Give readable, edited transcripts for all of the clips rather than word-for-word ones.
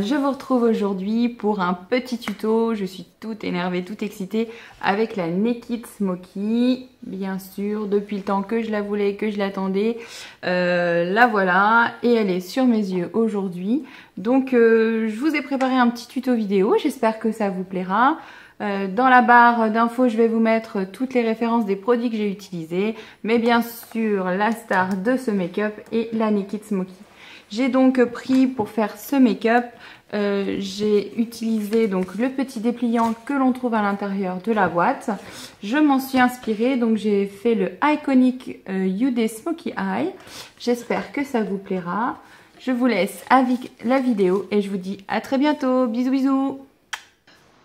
je vous retrouve aujourd'hui pour un petit tuto. Je suis toute énervée, toute excitée avec la Naked Smoky. Bien sûr, depuis le temps que je la voulais, que je l'attendais. La voilà et elle est sur mes yeux aujourd'hui. Donc je vous ai préparé un petit tuto vidéo. J'espère que ça vous plaira. Dans la barre d'infos, je vais vous mettre toutes les références des produits que j'ai utilisés. Mais bien sûr, la star de ce make-up est la Naked Smoky. J'ai donc pris pour faire ce make-up, j'ai utilisé donc le petit dépliant que l'on trouve à l'intérieur de la boîte. Je m'en suis inspirée, donc j'ai fait le Iconic UD Smoky Eye. J'espère que ça vous plaira. Je vous laisse avec la vidéo et je vous dis à très bientôt. Bisous bisous.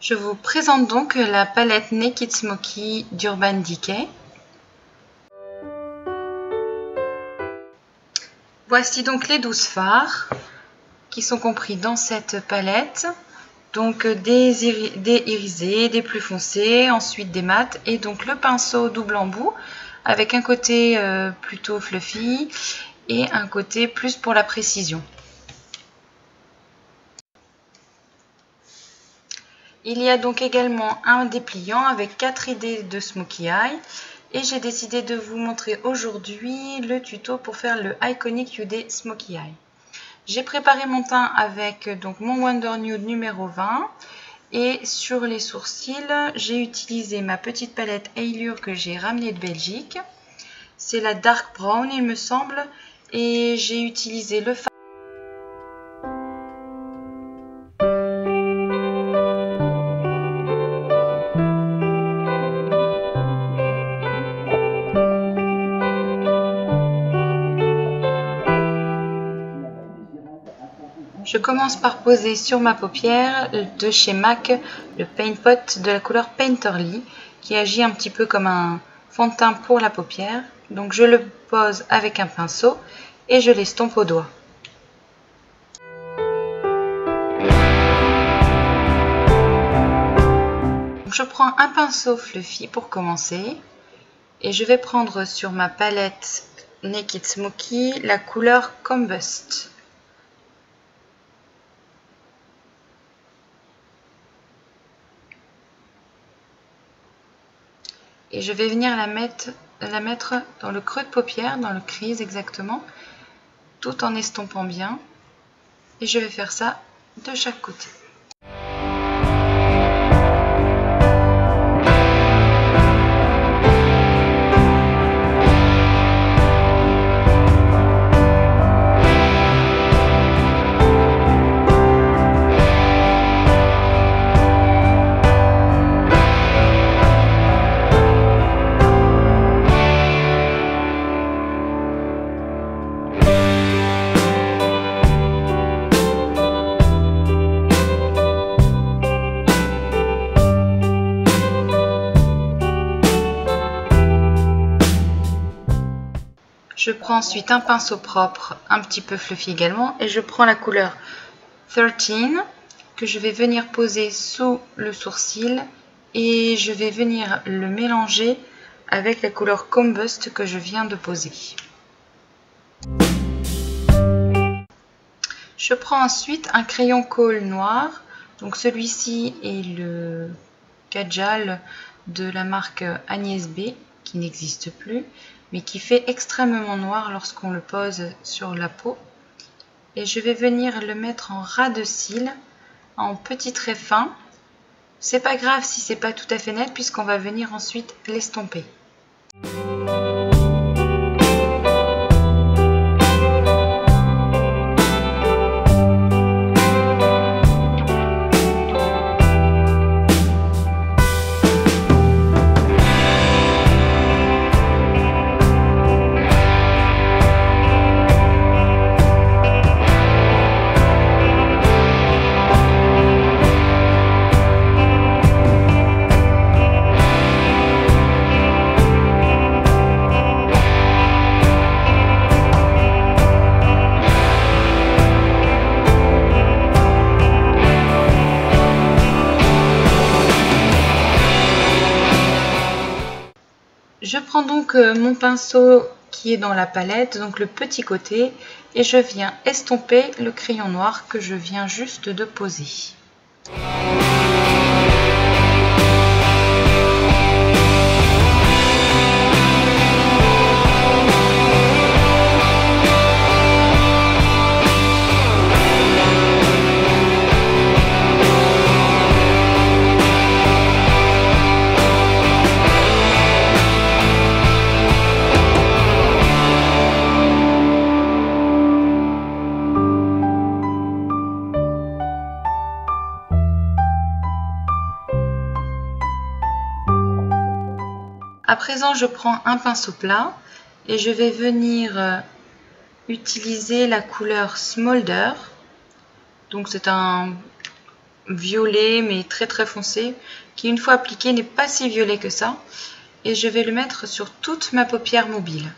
Je vous présente donc la palette Naked Smoky d'Urban Decay. Voici donc les 12 fards qui sont compris dans cette palette. Donc des irisés, des plus foncés, ensuite des mats et donc le pinceau double embout avec un côté plutôt fluffy et un côté plus pour la précision. Il y a donc également un dépliant avec 4 idées de Smoky Eye. Et j'ai décidé de vous montrer aujourd'hui le tuto pour faire le Iconic UD Smoky Eye. J'ai préparé mon teint avec donc mon Wonder Nude numéro 20. Et sur les sourcils, j'ai utilisé ma petite palette Allure que j'ai ramenée de Belgique. C'est la Dark Brown il me semble. Et j'ai utilisé le fard. Je commence par poser sur ma paupière de chez MAC le Paint Pot de la couleur Painterly qui agit un petit peu comme un fond de teint pour la paupière. Donc je le pose avec un pinceau et je l'estompe au doigt. Je prends un pinceau fluffy pour commencer et je vais prendre sur ma palette Naked Smoky la couleur Combust. Et je vais venir la mettre dans le creux de paupière, dans le crease exactement, tout en estompant bien. Et je vais faire ça de chaque côté. Je prends ensuite un pinceau propre, un petit peu fluffy également, et je prends la couleur 13 que je vais venir poser sous le sourcil et je vais venir le mélanger avec la couleur Combust que je viens de poser. Je prends ensuite un crayon colle noir, donc celui-ci est le Kajal de la marque Agnès B qui n'existe plus, mais qui fait extrêmement noir lorsqu'on le pose sur la peau. Et je vais venir le mettre en ras de cils, en petits traits fins. C'est pas grave si c'est pas tout à fait net, puisqu'on va venir ensuite l'estomper. Je prends donc mon pinceau qui est dans la palette, donc le petit côté, et je viens estomper le crayon noir que je viens juste de poser. À présent, je prends un pinceau plat et je vais venir utiliser la couleur Smolder. Donc c'est un violet mais très très foncé qui une fois appliqué n'est pas si violet que ça. Et je vais le mettre sur toute ma paupière mobile.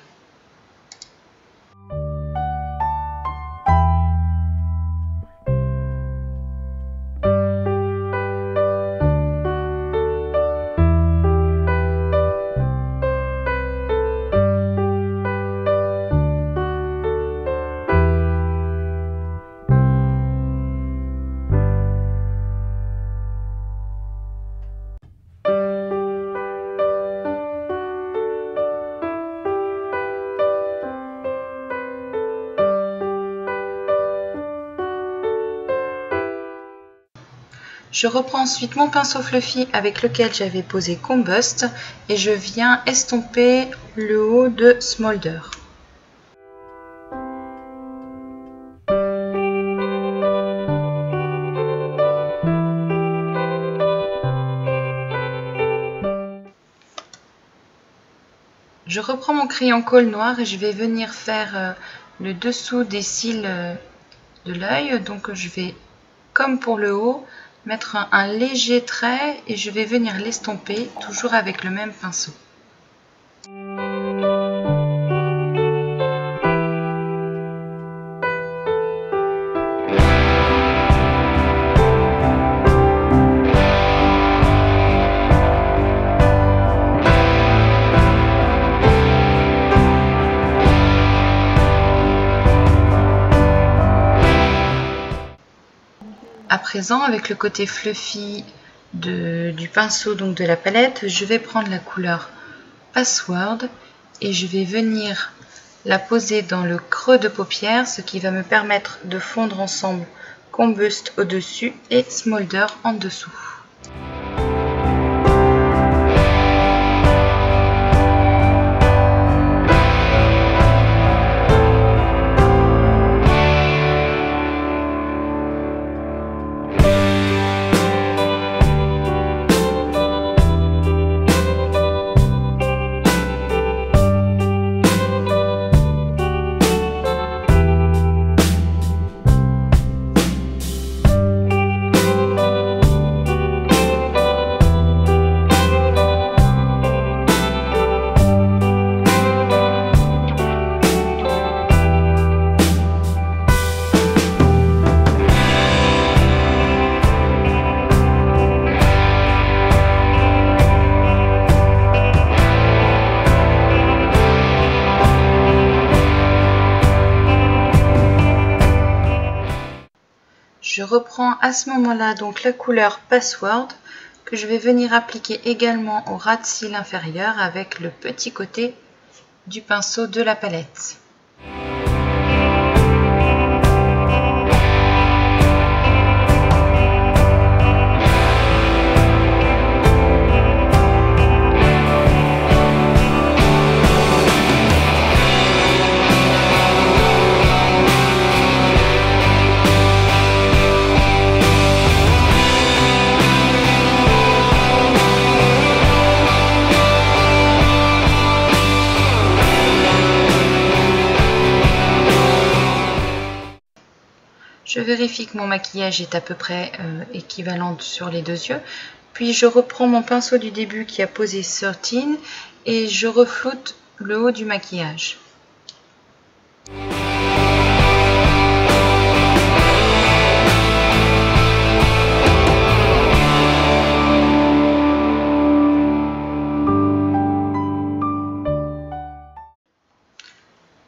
Je reprends ensuite mon pinceau fluffy avec lequel j'avais posé Combust et je viens estomper le haut de Smolder. Je reprends mon crayon colle noir et je vais venir faire le dessous des cils de l'œil. Donc je vais, comme pour le haut, mettre un léger trait et je vais venir l'estomper toujours avec le même pinceau. À présent, avec le côté fluffy du pinceau, donc de la palette, je vais prendre la couleur Password et je vais venir la poser dans le creux de paupière, ce qui va me permettre de fondre ensemble Combust au-dessus et Smolder en dessous. Je reprends à ce moment-là donc la couleur Password que je vais venir appliquer également au ras de cils inférieur avec le petit côté du pinceau de la palette. Je vérifie que mon maquillage est à peu près équivalent sur les deux yeux. Puis je reprends mon pinceau du début qui a posé 13 et je refloute le haut du maquillage.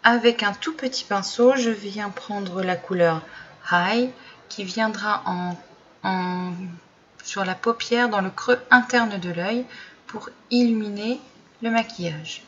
avec un tout petit pinceau, je viens prendre la couleur High qui viendra sur la paupière dans le creux interne de l'œil pour illuminer le maquillage.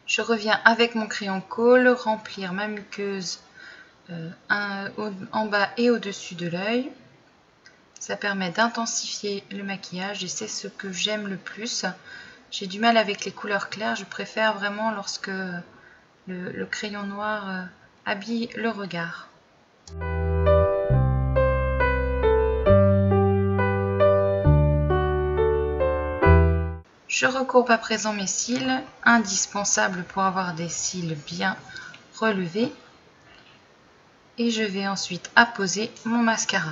Je reviens avec mon crayon Kohl remplir ma muqueuse en bas et au-dessus de l'œil. Ça permet d'intensifier le maquillage et c'est ce que j'aime le plus. J'ai du mal avec les couleurs claires, je préfère vraiment lorsque le crayon noir habille le regard. Je recourbe à présent mes cils, indispensable pour avoir des cils bien relevés. Et je vais ensuite apposer mon mascara.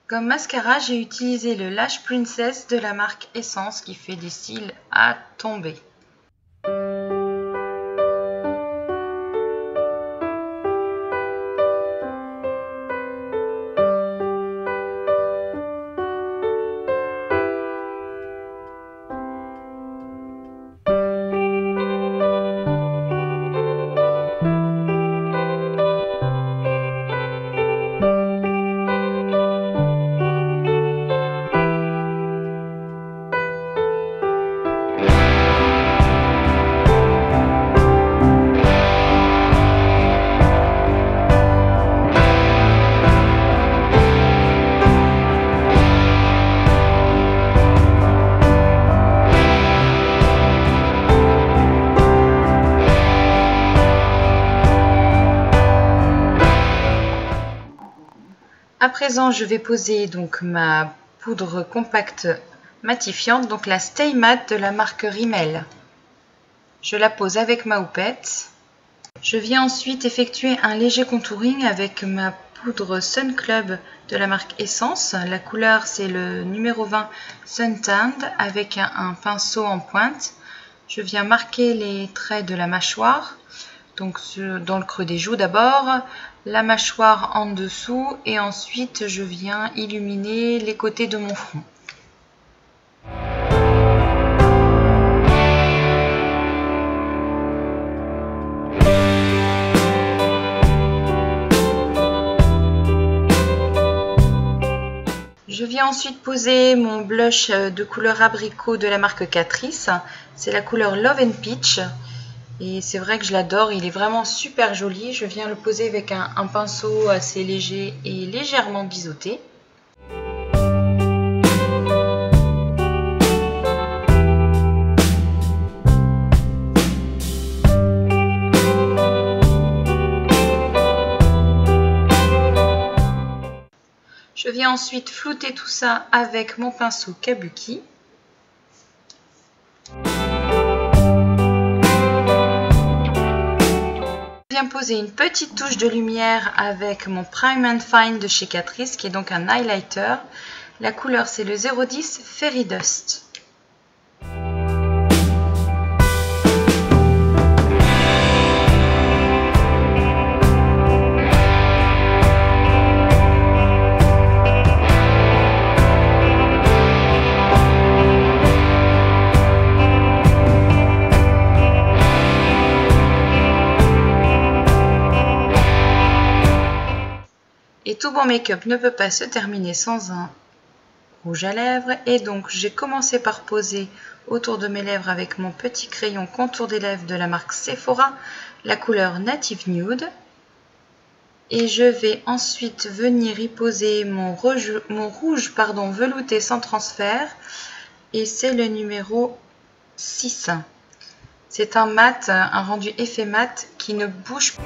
Comme mascara, j'ai utilisé le Lash Princess de la marque Essence qui fait des cils à tomber. À présent, je vais poser donc ma poudre compacte matifiante, donc la Stay Matte de la marque Rimmel. Je la pose avec ma houppette. Je viens ensuite effectuer un léger contouring avec ma poudre Sun Club de la marque Essence. La couleur, c'est le numéro 20 Suntanned avec un pinceau en pointe. Je viens marquer les traits de la mâchoire, donc dans le creux des joues d'abord, la mâchoire en dessous et ensuite je viens illuminer les côtés de mon front. Je viens ensuite poser mon blush de couleur abricot de la marque Catrice. C'est la couleur Love and Peach. Et c'est vrai que je l'adore, il est vraiment super joli. Je viens le poser avec un pinceau assez léger et légèrement biseauté. Je viens ensuite flouter tout ça avec mon pinceau Kabuki. Je viens poser une petite touche de lumière avec mon Prime and Fine de chez Catrice, qui est donc un highlighter. La couleur c'est le 010 Fairy Dust. Et tout bon make-up ne peut pas se terminer sans un rouge à lèvres. Et donc j'ai commencé par poser autour de mes lèvres avec mon petit crayon contour des lèvres de la marque Sephora, la couleur Native Nude. Et je vais ensuite venir y poser mon rouge velouté sans transfert. Et c'est le numéro 6. C'est un mat, un rendu effet mat qui ne bouge pas.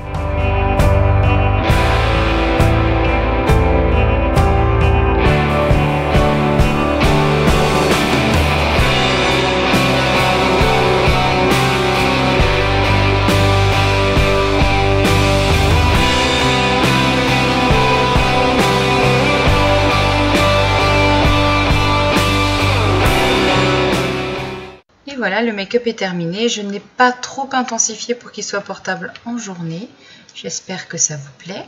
le make-up est terminé. Je ne l'ai pas trop intensifié pour qu'il soit portable en journée. J'espère que ça vous plaît.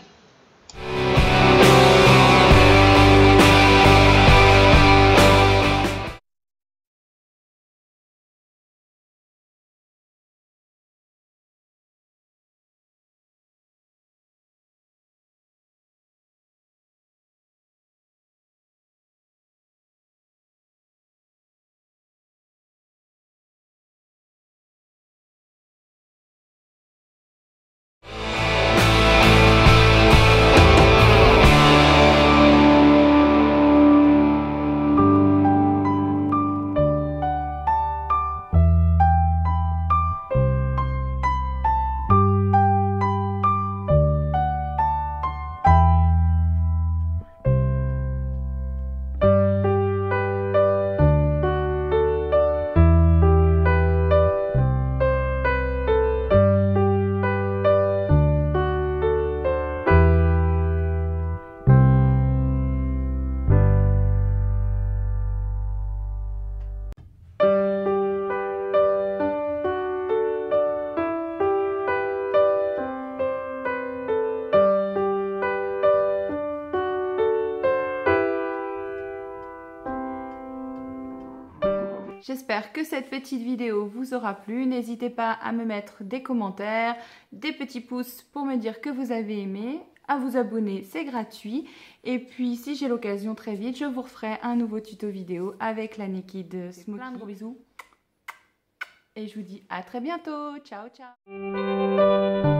J'espère que cette petite vidéo vous aura plu. N'hésitez pas à me mettre des commentaires, des petits pouces pour me dire que vous avez aimé. À vous abonner, c'est gratuit. Et puis, si j'ai l'occasion très vite, je vous referai un nouveau tuto vidéo avec la Naked Smoky. Plein de gros bisous. Et je vous dis à très bientôt. Ciao, ciao.